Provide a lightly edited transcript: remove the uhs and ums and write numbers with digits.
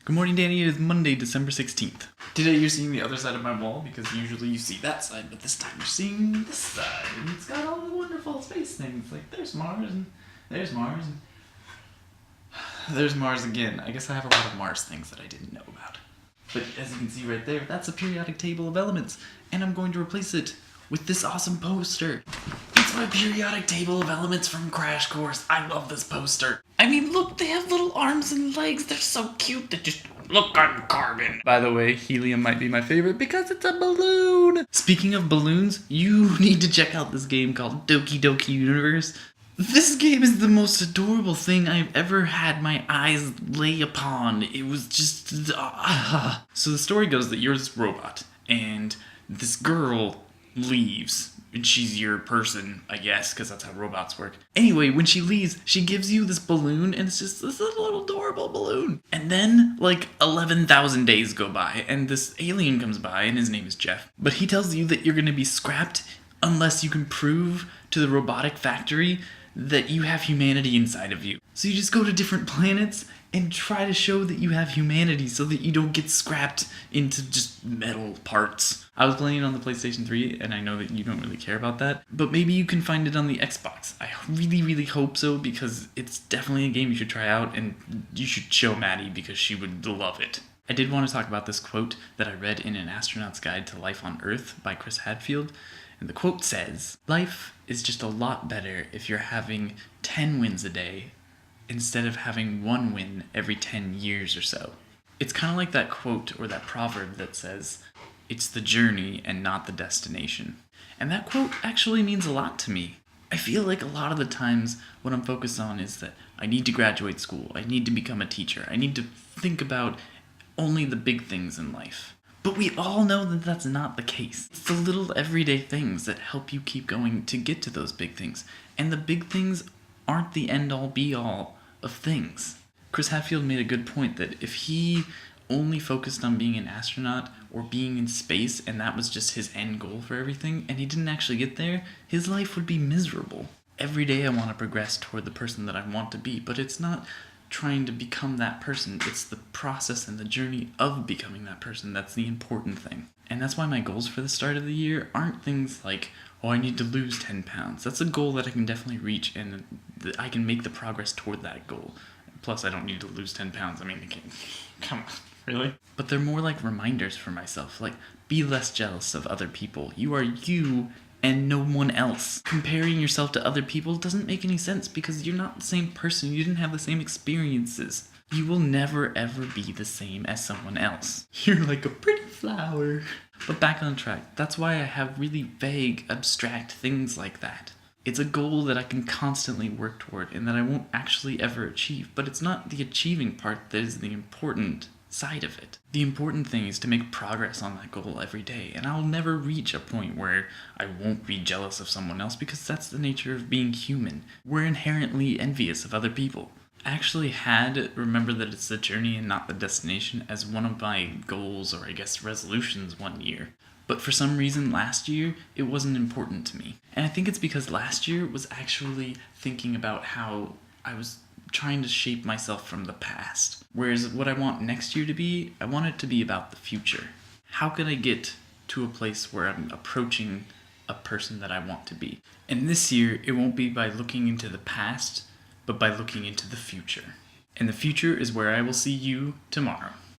Good morning, Danny. It is Monday, December 16th. Today you're seeing the other side of my wall because usually you see that side, but this time you're seeing this side. And it's got all the wonderful space things. Like there's Mars and there's Mars and there's Mars again. I guess I have a lot of Mars things that I didn't know about. But as you can see right there, that's a periodic table of elements. And I'm going to replace it with this awesome poster. It's my periodic table of elements from Crash Course. I love this poster. I mean, look, they have little arms and legs. They're so cute. They just look on carbon. By the way, helium might be my favorite because it's a balloon. Speaking of balloons, you need to check out this game called Doki Universe. This game is the most adorable thing I've ever had my eyes lay upon. It was just... So the story goes that you're this robot, and this girl leaves. And she's your person, I guess, because that's how robots work. Anyway, when she leaves, she gives you this balloon, and it's just this little adorable balloon. And then, like, 11,000 days go by, and this alien comes by, and his name is Jeff. But he tells you that you're going to be scrapped unless you can prove to the robotic factory that you have humanity inside of you. So you just go to different planets and try to show that you have humanity so that you don't get scrapped into just metal parts. I was playing it on the PlayStation 3, and I know that you don't really care about that, but maybe you can find it on the Xbox. I really hope so, because it's definitely a game you should try out, and you should show Maddie because she would love it. I did want to talk about this quote that I read in An Astronaut's Guide to Life on Earth by Chris Hadfield. And the quote says, "Life is just a lot better if you're having 10 wins a day instead of having one win every 10 years or so." It's kind of like that quote or that proverb that says, "It's the journey and not the destination." And that quote actually means a lot to me. I feel like a lot of the times what I'm focused on is that I need to graduate school, I need to become a teacher, I need to think about only the big things in life. But we all know that that's not the case. It's the little everyday things that help you keep going to get to those big things. And the big things aren't the end-all be-all of things. Chris Hadfield made a good point that if he only focused on being an astronaut or being in space and that was just his end goal for everything and he didn't actually get there, his life would be miserable. Every day I want to progress toward the person that I want to be, but it's not trying to become that person. It's the process and the journey of becoming that person that's the important thing. And that's why my goals for the start of the year aren't things like, oh, I need to lose 10 pounds. That's a goal that I can definitely reach, and I can make the progress toward that goal. Plus, I don't need to lose 10 pounds. I mean, come on, really? But they're more like reminders for myself, like, be less jealous of other people. You are you and no one else. Comparing yourself to other people doesn't make any sense because you're not the same person. You didn't have the same experiences. You will never ever be the same as someone else. You're like a pretty flower. But back on track, that's why I have really vague, abstract things like that. It's a goal that I can constantly work toward and that I won't actually ever achieve, but it's not the achieving part that is the important side of it. The important thing is to make progress on that goal every day, and I'll never reach a point where I won't be jealous of someone else because that's the nature of being human. We're inherently envious of other people. I actually had remember that it's the journey and not the destination as one of my goals, or I guess resolutions, one year. But for some reason last year, it wasn't important to me. And I think it's because last year was actually thinking about how I was trying to shape myself from the past. Whereas what I want next year to be, I want it to be about the future. How can I get to a place where I'm approaching a person that I want to be? And this year, it won't be by looking into the past, but by looking into the future. And the future is where I will see you tomorrow.